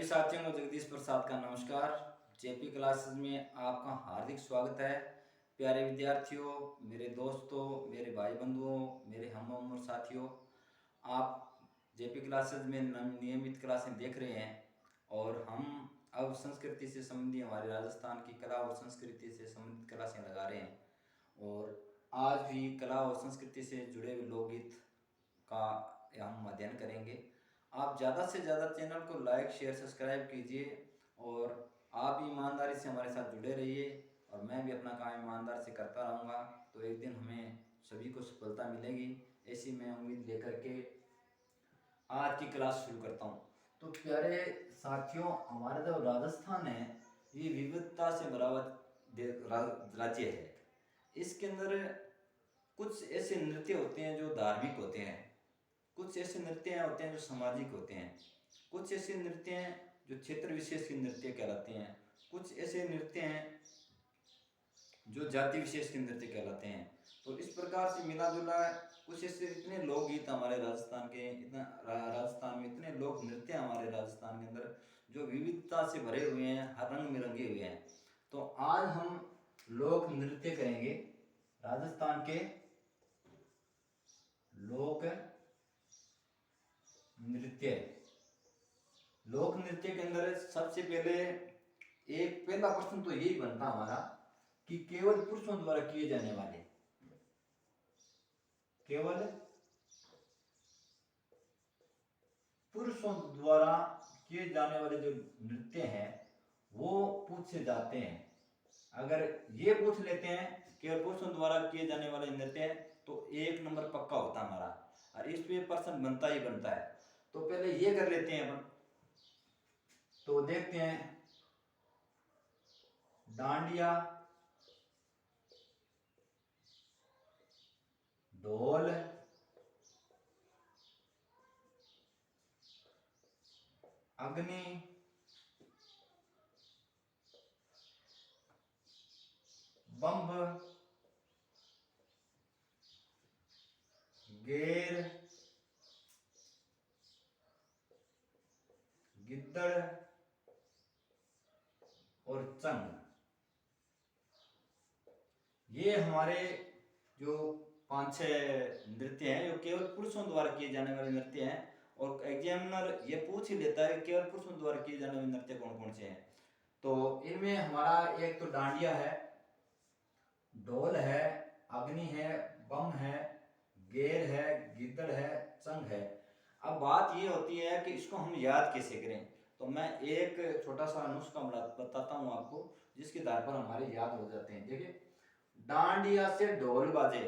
साथियों को जगदीश प्रसाद का नमस्कार। जेपी क्लासेस में आपका हार्दिक स्वागत है। प्यारे विद्यार्थियों, मेरे दोस्तों, मेरे भाई बंधुओं, मेरे हम उम्र साथियों, आप जेपी क्लासेस में नियमित क्लासें देख रहे हैं और हम अब संस्कृति से संबंधी हमारे राजस्थान की कला और संस्कृति से संबंधित क्लासें लगा रहे हैं। और आज भी कला और संस्कृति से जुड़े हुए लोकगीत का हम अध्ययन करेंगे। आप ज़्यादा से ज़्यादा चैनल को लाइक शेयर सब्सक्राइब कीजिए और आप ईमानदारी से हमारे साथ जुड़े रहिए और मैं भी अपना काम ईमानदार से करता रहूँगा, तो एक दिन हमें सभी को सफलता मिलेगी। ऐसी मैं उम्मीद लेकर के आज की क्लास शुरू करता हूँ। तो प्यारे साथियों, हमारा जो राजस्थान है ये विविधता से भरा हुआ राज्य है। इसके अंदर कुछ ऐसे नृत्य होते हैं जो धार्मिक होते हैं, कुछ ऐसे नृत्य होते हैं जो सामाजिक होते हैं, कुछ ऐसे नृत्य हैं जो क्षेत्र विशेष के नृत्य कहलाते हैं, कुछ ऐसे नृत्य हैं जो जाति विशेष के नृत्य कहलाते हैं। तो इस प्रकार से मिला जुला कुछ ऐसे इतने लोकगीत हमारे राजस्थान के, राजस्थान में इतने लोक नृत्य हमारे राजस्थान के अंदर जो विविधता से भरे हुए हैं, हर रंग में रंगे हुए हैं। तो आज हम लोक नृत्य करेंगे, राजस्थान के लोक नृत्य। लोक नृत्य के अंदर सबसे पहले एक पहला प्रश्न तो यही बनता हमारा कि केवल पुरुषों द्वारा किए जाने वाले, केवल पुरुषों द्वारा किए जाने वाले जो नृत्य हैं वो पूछे जाते हैं। अगर ये पूछ लेते हैं केवल पुरुषों द्वारा किए जाने वाले नृत्य तो एक नंबर पक्का होता हमारा, और इस पे प्रश्न बनता ही बनता है। तो पहले ये कर लेते हैं अपन, तो देखते हैं डांडिया, ढोल, अग्नि, बम्ब, गेर, गिद्दड़ और चंग। ये हमारे जो 5-6 नृत्य हैं जो केवल पुरुषों द्वारा किए जाने वाले नृत्य हैं। और एग्जामिनर ये पूछ ही लेता है कि केवल पुरुषों द्वारा किए जाने वाले नृत्य कौन कौन से हैं। तो इनमें हमारा एक तो डांडिया है, ढोल है, अग्नि है, बम है, गेर है, गिद्दड़ है, चंग है। अब बात ये होती है कि इसको हम याद कैसे करें। तो मैं एक छोटा सा नुस्खा बताता हूँ आपको, जिसके आधार पर हमारे याद हो जाते हैं। देखिए, डांडिया से ढोल बाजे,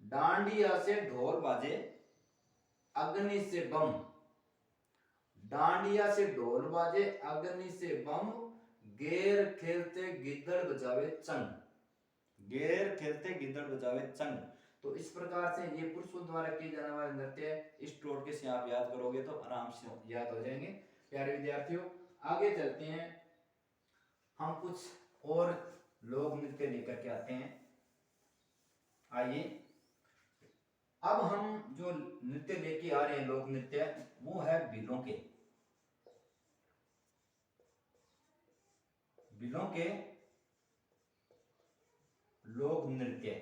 डांडिया से ढोल बाजे, अग्नि से बम, डांडिया से ढोल बाजे, अग्नि से बम, गेर खेलते गिद्दड़ बजावे चंग, गेर खेलते गिद्दड़ बजावे चंग। तो इस प्रकार से ये पुरुषों द्वारा किए जाने वाले नृत्य है। इस टोटके से आप याद करोगे तो आराम से याद हो जाएंगे। प्यारे विद्यार्थियों, आगे चलते हैं, हम कुछ और लोक नृत्य लेकर के आते हैं। आइए, अब हम जो नृत्य लेके आ रहे हैं लोक नृत्य, वो है भीलों के, भीलों के लोक नृत्य।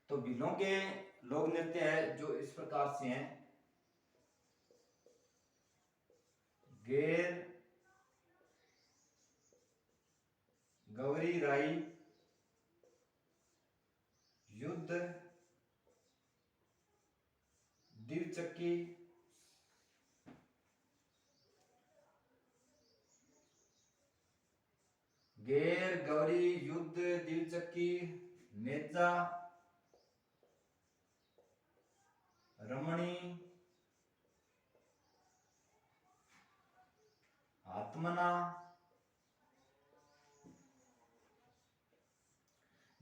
तो भीलों के लोक नृत्य है जो इस प्रकार से हैं। गेर, गौरी राई, युद्ध, दिलचक्की, गेर, गौरी, युद्ध, दिलचक्की, नेजा, रमणी, आत्मना।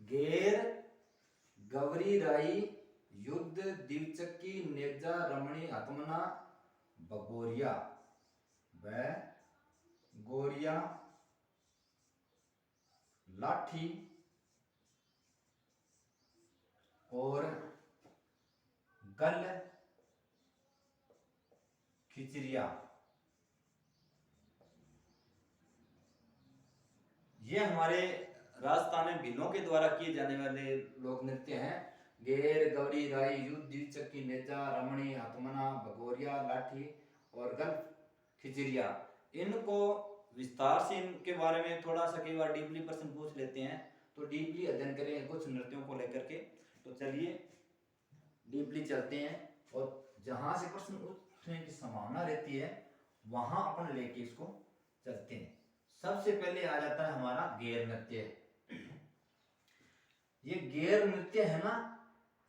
गेर, गौरी राई, युद्ध, दिलचक्की, नेजा, रमणी, आत्मना, बगोरिया व गोरिया, लाठी और गल, खिचरिया, ये हमारे राजस्थान में भीलों के द्वारा किए जाने वाले लोक नृत्य हैं। गेर, गौरी, राई, युद्ध, चक्की, नेजा, रमणी, हथमना, भगोरिया, लाठी और गल खिचरिया। इनको विस्तार से इनके बारे में थोड़ा सा कई बार डीपली प्रश्न पूछ लेते हैं, तो डीपली अध्ययन करें कुछ नृत्यों को लेकर के। तो चलिए डीपली चलते हैं और जहां से प्रश्न उठने की संभावना रहती है वहां अपन लेके इसको चलते हैं। सबसे पहले आ जाता है हमारा गेर नृत्य। ये गेर नृत्य है ना,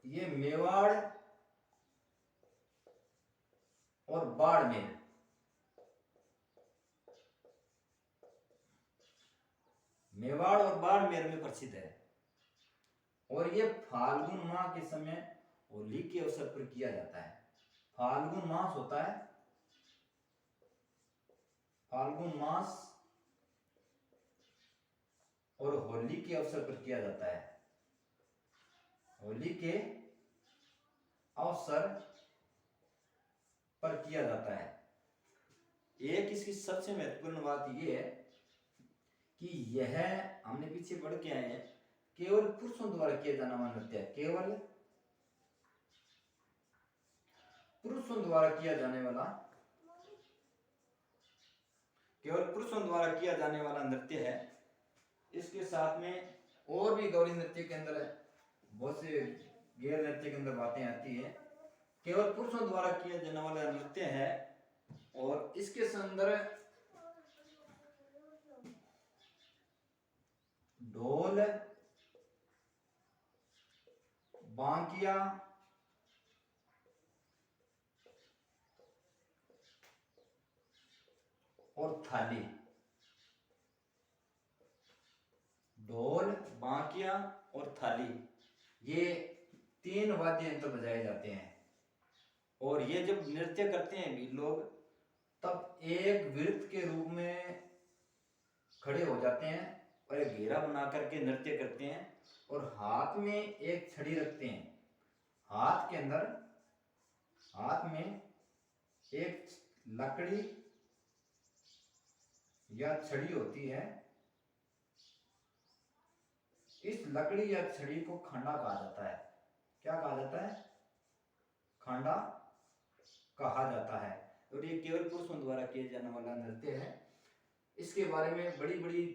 ये मेवाड़ और बाड़मेर, मेवाड़ और बाड़मेर में प्रसिद्ध है। और ये फाल्गुन माह के समय होली के अवसर पर किया जाता है। फाल्गुन मास होता है, फाल्गुन मास और होली के अवसर पर किया जाता है। होली के अवसर पर किया जाता है। एक इसकी सबसे महत्वपूर्ण बात यह है कि यह हमने पीछे पढ़ के आए हैं, केवल पुरुषों द्वारा किया जाने वाला नृत्य है। केवल पुरुषों द्वारा किया जाने वाला, केवल पुरुषों द्वारा किया जाने वाला नृत्य है। इसके साथ में और भी गौरी नृत्य के अंदर बहुत से गैर नृत्य के अंदर बातें आती है। केवल पुरुषों द्वारा किया जाने वाला नृत्य है और इसके अंदर ढोल, बांकिया, और थाली, ढोल, बांकिया और थाली, ये तीन वाद्य यंत्र बजाए जाते हैं। और ये जब नृत्य करते हैं भी लोग, तब एक वृत्त के रूप में खड़े हो जाते हैं और एक घेरा बना करके नृत्य करते हैं और हाथ में एक छड़ी रखते हैं। हाथ के अंदर, हाथ में एक लकड़ी या छड़ी होती है। इस लकड़ी या छड़ी को खांडा कहा जाता है। क्या कहा जाता है? खांडा कहा जाता है। और ये केवल पुरुषों द्वारा किए जाने वाला नृत्य है। इसके बारे में बड़ी बड़ी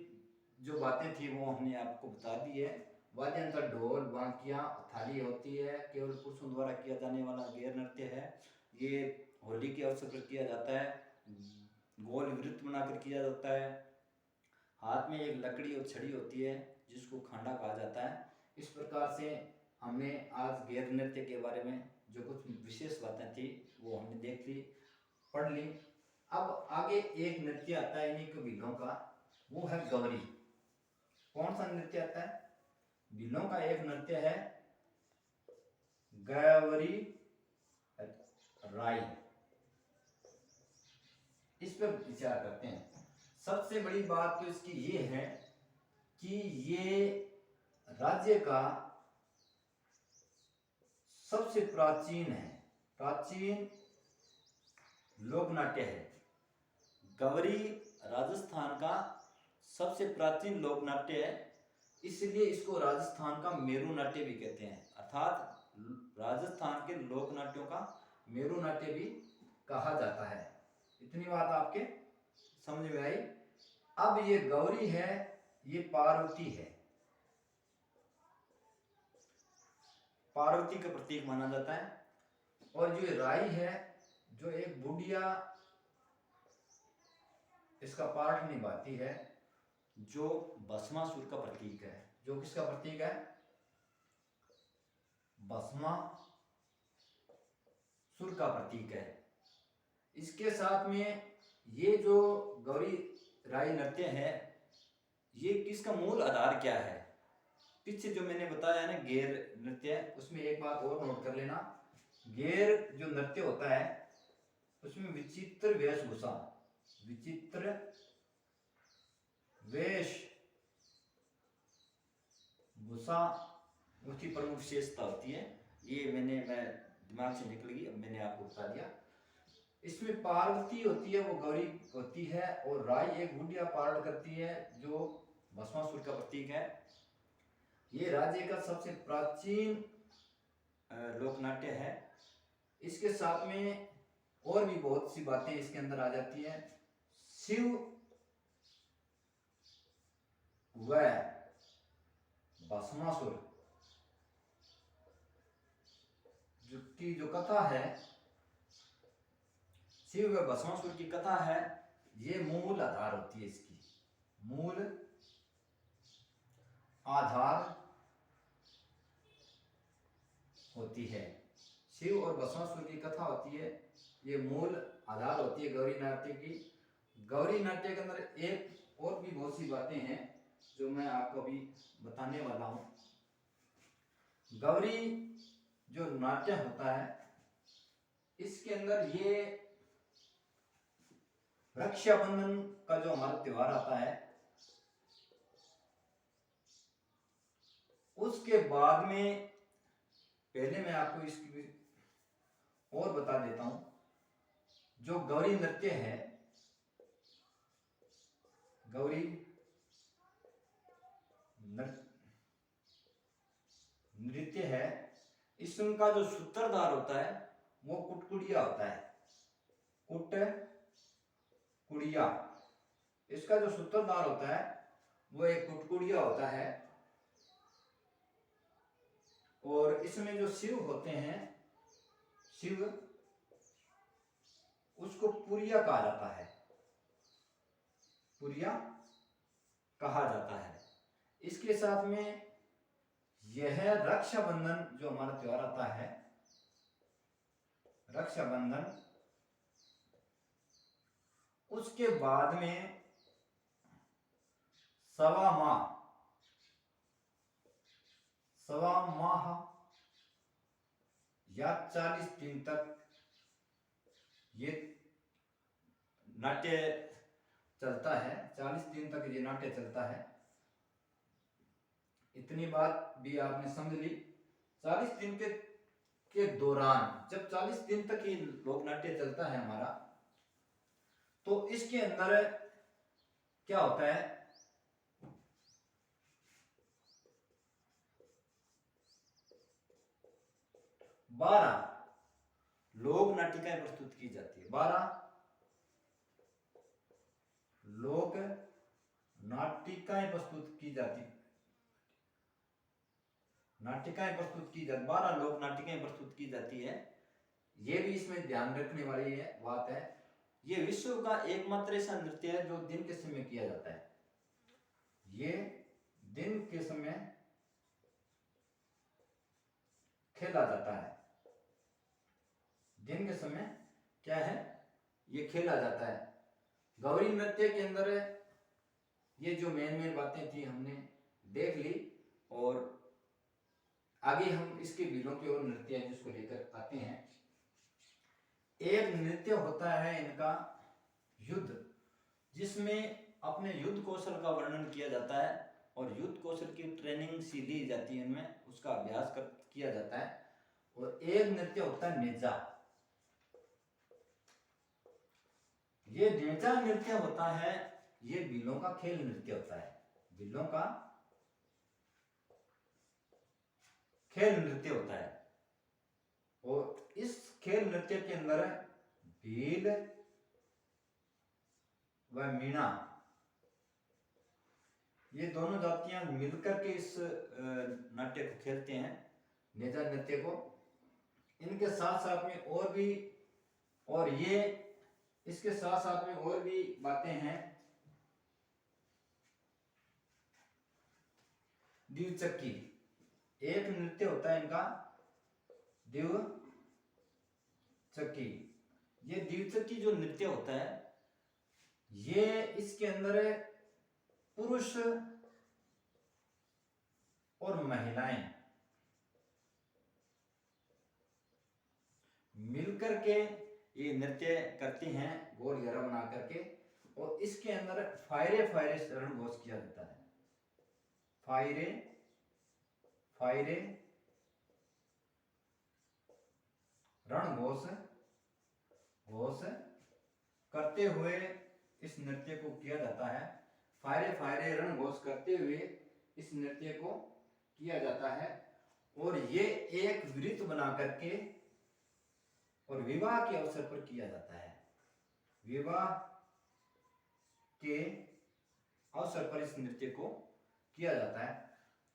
जो बातें थी वो हमने आपको बता दी है। वाद्य यंत्र ढोल, बांकिया, थाली होती है। केवल पुरुषों द्वारा किया जाने वाला गैर नृत्य है। ये होली के अवसर पर किया जाता है, गोल वृत्त बनाकर किया जाता है। हाथ में एक लकड़ी और छड़ी होती है जिसको खांडा कहा जाता है। इस प्रकार से हमने आज गैर नृत्य के बारे में जो कुछ विशेष बातें थी वो हमने देख ली, पढ़ ली। अब आगे एक नृत्य आता है इन्हीं भीलों का, वो है गौरी। कौन सा नृत्य आता है? भीलों का एक नृत्य है गौरी राई। इस पर विचार करते हैं। सबसे बड़ी बात तो इसकी ये है कि ये राज्य का सबसे प्राचीन है, प्राचीन लोक नाट्य है। गौरी राजस्थान का सबसे प्राचीन लोक नाट्य है, इसलिए इसको राजस्थान का मेरू नाट्य भी कहते हैं। अर्थात राजस्थान के लोक नाट्यों का मेरू नाट्य भी कहा जाता है। इतनी बात आपके समझ में आई। अब ये गौरी है, ये पार्वती है। पार्वती का प्रतीक माना जाता है। और जो राई है, जो एक बुढ़िया इसका पार्ट निभाती है, जो भस्मासुर का प्रतीक है। जो किसका प्रतीक है? भस्मासुर का प्रतीक है। इसके साथ में ये जो गौरी राई नृत्य है, ये किसका मूल आधार क्या है? पीछे जो मैंने बताया ना गैर नृत्य, उसमें एक बात और नोट कर लेना। गैर जो नृत्य होता है उसमें विचित्र वेशभूषा, विचित्र वेशभूषा उसकी प्रमुख विशेषता होती है। ये मैं दिमाग से निकल गई, अब मैंने आपको बता दिया। इसमें पार्वती होती है, वो गौरी होती है, और राई एक बुढ़िया पारण करती है जो भस्मासुर का प्रतीक है। ये राज्य का सबसे प्राचीन लोक नाट्य है। इसके साथ में और भी बहुत सी बातें इसके अंदर आ जाती हैं। शिव व भस्मासुर की जो कथा है, शिव व भस्मासुर की कथा है, ये मूल आधार होती है। इसकी मूल आधार होती है। शिव और भस्मासुर की कथा होती है, ये मूल आधार होती है गौरी नाट्य की। गौरी नाट्य के अंदर एक और भी बहुत सी बातें हैं जो मैं आपको अभी बताने वाला हूं। गौरी जो नाट्य होता है, इसके अंदर ये रक्षाबंधन का जो हमारा त्योहार आता है, उसके बाद में पहले मैं आपको इसकी और बता देता हूं। जो गौरी नृत्य है, गौरी नृत्य है, इसका जो सूत्रधार होता है वो कुटकुड़िया होता है। कुटकुड़िया, इसका जो सूत्रधार होता है वो एक कुटकुड़िया होता है। और इसमें जो शिव होते हैं, शिव, उसको पुरिया कहा जाता है। पुरिया कहा जाता है। इसके साथ में यह रक्षाबंधन जो हमारा त्योहार आता है, रक्षाबंधन, उसके बाद में सवा माह या 40 दिन तक ये नाट्य चलता है। 40 दिन तक ये नाट्य चलता है। इतनी बात भी आपने समझ ली। 40 दिन के दौरान, जब 40 दिन तक ये लोक नाट्य चलता है हमारा, तो इसके अंदर क्या होता है, 12 लोक नाटिकाएं प्रस्तुत की जाती है। 12 लोक नाटिकाएं प्रस्तुत की जाती, 12 लोक नाटिकाएं प्रस्तुत की जाती है। ये भी इसमें ध्यान रखने वाली है बात है, ये विश्व का एकमात्र ऐसा नृत्य है जो दिन के समय किया जाता है। ये दिन के समय खेला जाता है। दिन के समय क्या है, ये खेला जाता है। गौरी नृत्य के अंदर ये जो मेन बातें थी हमने देख ली, और आगे हम इसके बीलों की और नृत्य है जिसको लेकर आते हैं। एक नृत्य होता है इनका युद्ध, जिसमें अपने युद्ध कौशल का वर्णन किया जाता है और युद्ध कौशल की ट्रेनिंग सी दी जाती है, इनमें उसका अभ्यास किया जाता है। और एक नृत्य होता है नेजा। ये नेजा नृत्य होता है, ये बिलों का खेल नृत्य होता है। बिलों का खेल नृत्य होता है। और इस खेल नृत्य के अंदर भील व मीणा, ये दोनों जातियां मिलकर के इस नाट्य को खेलते हैं, नेजा नृत्य को। इनके साथ साथ में और भी, और ये इसके साथ साथ में और भी बातें हैं। द्विचक्की एक नृत्य होता है इनका, द्विचक्की। ये द्विचक्की जो नृत्य होता है, ये इसके अंदर पुरुष और महिलाएं मिलकर के ये नृत्य करती हैं, गोल घेरा बना करके। और इसके अंदर फायरे रणघोष किया जाता है। फायरे रणघोष घोष करते हुए इस नृत्य को किया जाता है। फायरे फायरे रण घोष करते हुए इस नृत्य को किया जाता है। और ये एक वृत्त बना करके और विवाह के अवसर पर किया जाता है। विवाह के अवसर पर इस नृत्य को किया जाता है।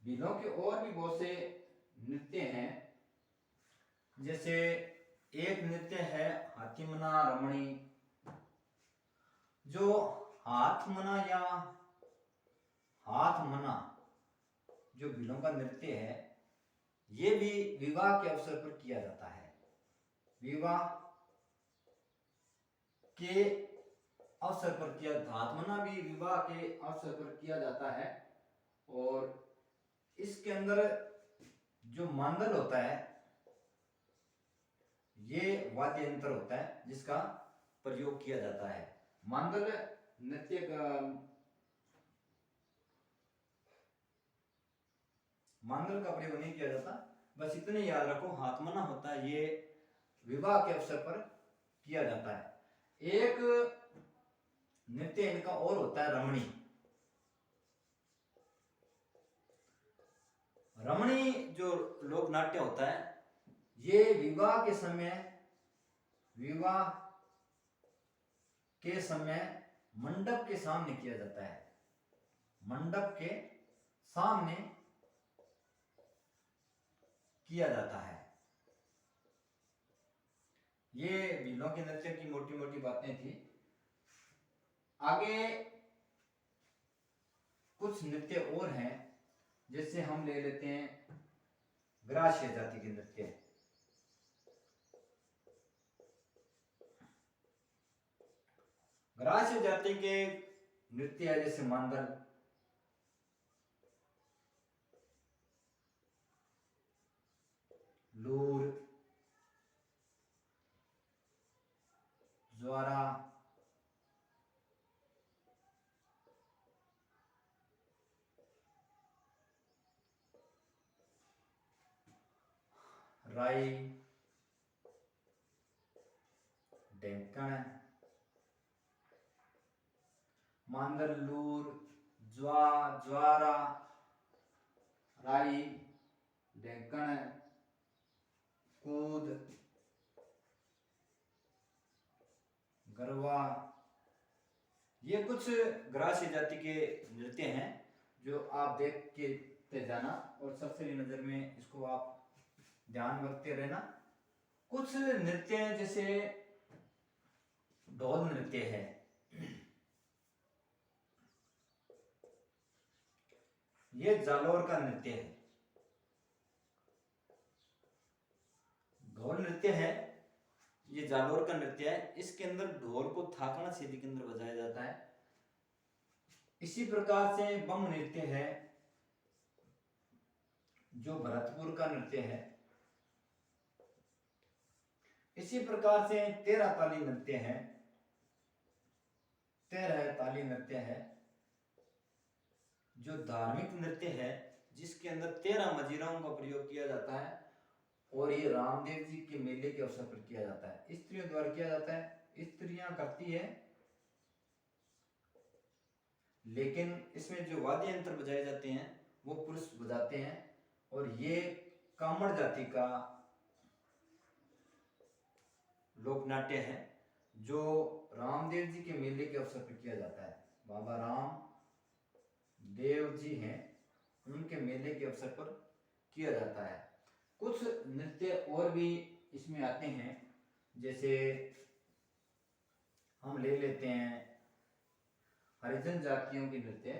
भीलों के और भी बहुत से नृत्य हैं, जैसे एक नृत्य है हाथीमना रमणी। जो हाथमना या हाथमना जो भीलों का नृत्य है, ये भी विवाह के अवसर पर किया जाता है। विवाह के अवसर पर किया, हाथमना भी विवाह के अवसर पर किया जाता है। और इसके अंदर जो मांदल होता है, ये वाद्य यंत्र होता है जिसका प्रयोग किया जाता है। मांदल नृत्य मांदल का प्रयोग नहीं किया जाता। बस इतने याद रखो, हाथमना होता है ये विवाह के अवसर पर किया जाता है। एक नृत्य इनका और होता है रमणी। रमणी जो लोक नाट्य होता है, ये विवाह के समय मंडप के सामने किया जाता है। मंडप के सामने किया जाता है। ये भीलों के नृत्य की मोटी मोटी बातें थी। आगे कुछ नृत्य और हैं, जैसे हम ले लेते हैं ग्रास्य जाति के नृत्य। ग्रास्य जाति के नृत्य है जैसे मांदल, लूर, ज्वारा, राई, डेंकण, मांदल, लूर, ज्वारा, राई, डेंकण, कूद, गरबा, ये कुछ ग्रास्य जाति के नृत्य हैं जो आप देख के जाना और सबसे नजर में इसको आप ध्यान रखते रहना। कुछ नृत्य जैसे ढोल नृत्य है। ये जालोर का नृत्य है। ढोल नृत्य है, ये जालोर का नृत्य है। इसके अंदर ढोल को थाकना सीधी के अंदर बजाया जाता है। इसी प्रकार से बम नृत्य है जो भरतपुर का नृत्य है। इसी प्रकार से 13 ताली नृत्य है। 13 ताली नृत्य है जो धार्मिक नृत्य है, जिसके अंदर 13 मजीराओं का प्रयोग किया जाता है। और ये रामदेव जी के मेले के अवसर पर किया जाता है, स्त्रियों द्वारा किया जाता है। स्त्रियां करती है, लेकिन इसमें जो वाद्य यंत्र बजाए जाते हैं वो पुरुष बजाते हैं। और ये कामड़ जाति का लोक नाट्य है जो रामदेव जी के मेले के अवसर पर किया जाता है। बाबा राम देव जी हैं, उनके मेले के अवसर पर किया जाता है। कुछ नृत्य और भी इसमें आते हैं, जैसे हम ले लेते हैं हरिजन जातियों के नृत्य।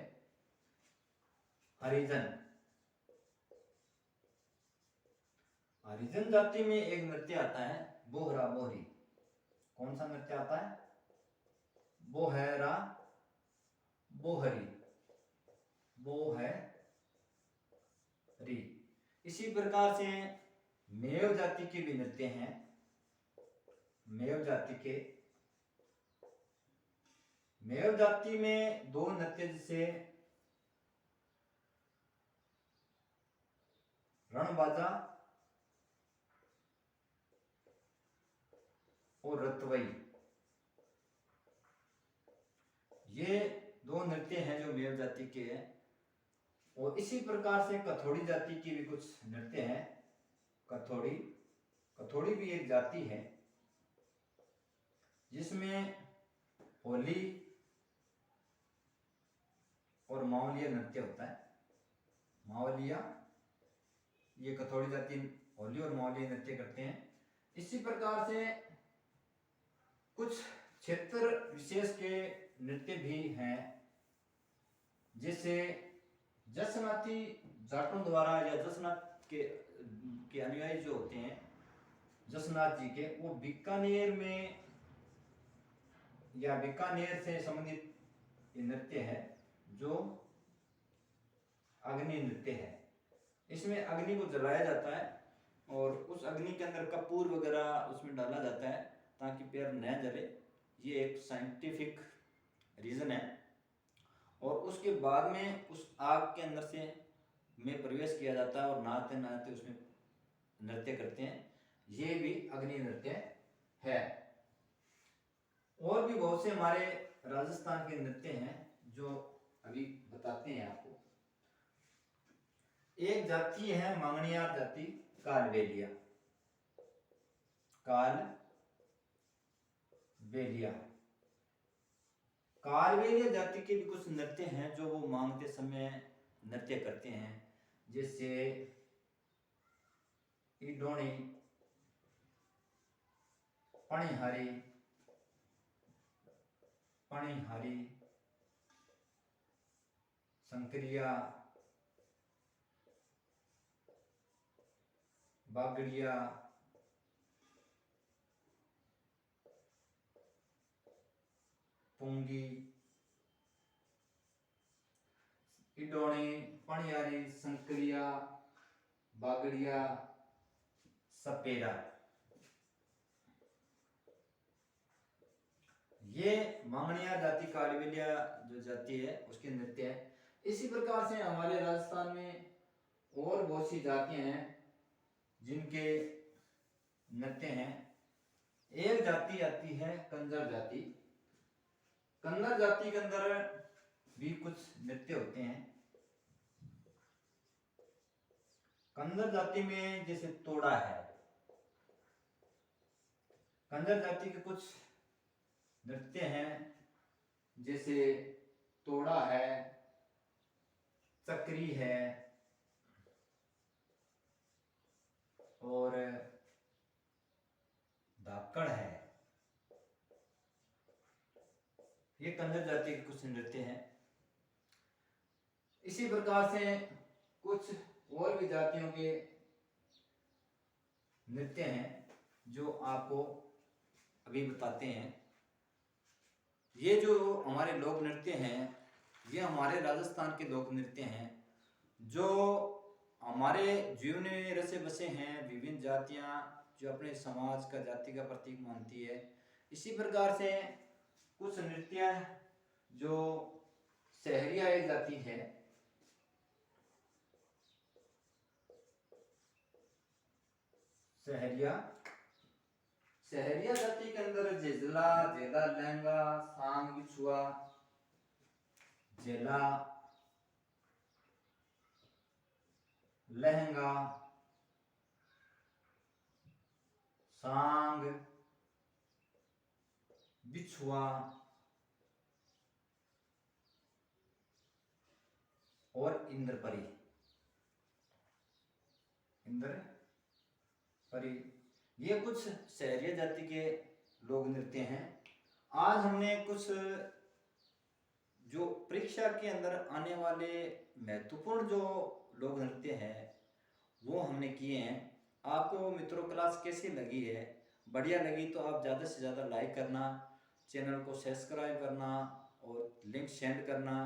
हरिजन जाति में एक नृत्य आता है बोहरा बोहरी। कौन सा नृत्य आता है? बोहरा बोहरी, बोहरी। इसी प्रकार से मेव जाति के भी नृत्य हैं। मेव जाति में दो नृत्य जैसे रणबाजा और रतवई। ये दो नृत्य हैं जो मेव जाति के हैं। और इसी प्रकार से कथोड़ी जाति की भी कुछ नृत्य हैं। कथोड़ी भी एक जाति है जिसमें होली और मावलिया नृत्य होता है। मावलिया, ये कथोड़ी जाति होली और मावलिया नृत्य करते हैं। इसी प्रकार से कुछ क्षेत्र विशेष के नृत्य भी हैं, जैसे जसनाती जाटों द्वारा या जसनाथ के अनुयायी जो होते हैं जसनाथ जी के, वो बीकानेर में या बीकानेर से संबंधित ये नृत्य है जो अग्नि नृत्य है। इसमें अग्नि को जलाया जाता है और उस अग्नि के अंदर कपूर वगैरह उसमें डाला जाता है ताकि पैर न जले। ये एक साइंटिफिक रीज़न है। और उसके बाद में उस आग के अंदर से में प्रवेश किया जाता है और नहाते नहाते उसमें नृत्य करते हैं। ये भी अग्नि नृत्य है। और भी बहुत से हमारे राजस्थान के नृत्य हैं जो अभी बताते हैं आपको। एक जाति है मांगणियार जाति, कालबेलिया। कालबेलिया जाति के भी कुछ नृत्य हैं जो वो मांगते समय नृत्य करते हैं, जैसे इडोणी, पणिहारी, संक्रिया, बागड़िया, पुंगी, इडोणी, पणियारी, संक्रिया, बागड़िया, सपेरा, ये मांगणिया जाति कालबेलिया जो जाति है उसके नृत्य है। इसी प्रकार से हमारे राजस्थान में और बहुत सी जातियां हैं जिनके नृत्य हैं। एक जाति आती है कंजर जाति। कंजर जाति के अंदर भी कुछ नृत्य होते हैं। कंजर जाति में जैसे तोड़ा है। कंजर जाति के कुछ नृत्य हैं जैसे तोड़ा है, चक्री है और धाकड़ है। ये कंजर जाति के कुछ नृत्य हैं। इसी प्रकार से कुछ और भी जातियों के नृत्य हैं जो आपको अभी बताते हैं। ये जो हमारे लोक नृत्य हैं ये हमारे राजस्थान के लोक नृत्य हैं जो हमारे जीवन में रसे बसे हैं। विभिन्न जातियां जो अपने समाज का, जाति का प्रतीक मानती है। इसी प्रकार से कुछ नृत्य जो सहरिया एक जाति है, सहरिया जाति के अंदर जेला, लहंगा, सांग बिछुआ, जेला, लहंगा, सांग, बिछुआ और इंद्रपरी, ये कुछ सहरिया जाति के लोक नृत्य हैं। आज हमने कुछ जो परीक्षा के अंदर आने वाले महत्वपूर्ण जो लोक नृत्य हैं वो हमने किए हैं। आपको मित्रों क्लास कैसी लगी है? बढ़िया लगी तो आप ज़्यादा से ज़्यादा लाइक करना, चैनल को सब्सक्राइब करना और लिंक सेंड करना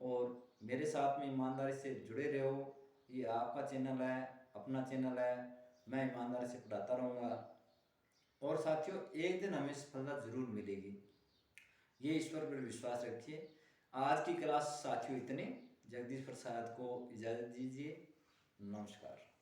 और मेरे साथ में ईमानदारी से जुड़े रहो। ये आपका चैनल है, अपना चैनल है, मैं ईमानदारी से पढ़ाता रहूँगा। और साथियों, एक दिन हमें सफलता जरूर मिलेगी, ये ईश्वर पर विश्वास रखिए। आज की क्लास साथियों इतने। जगदीश प्रसाद को इजाज़त दीजिए। नमस्कार।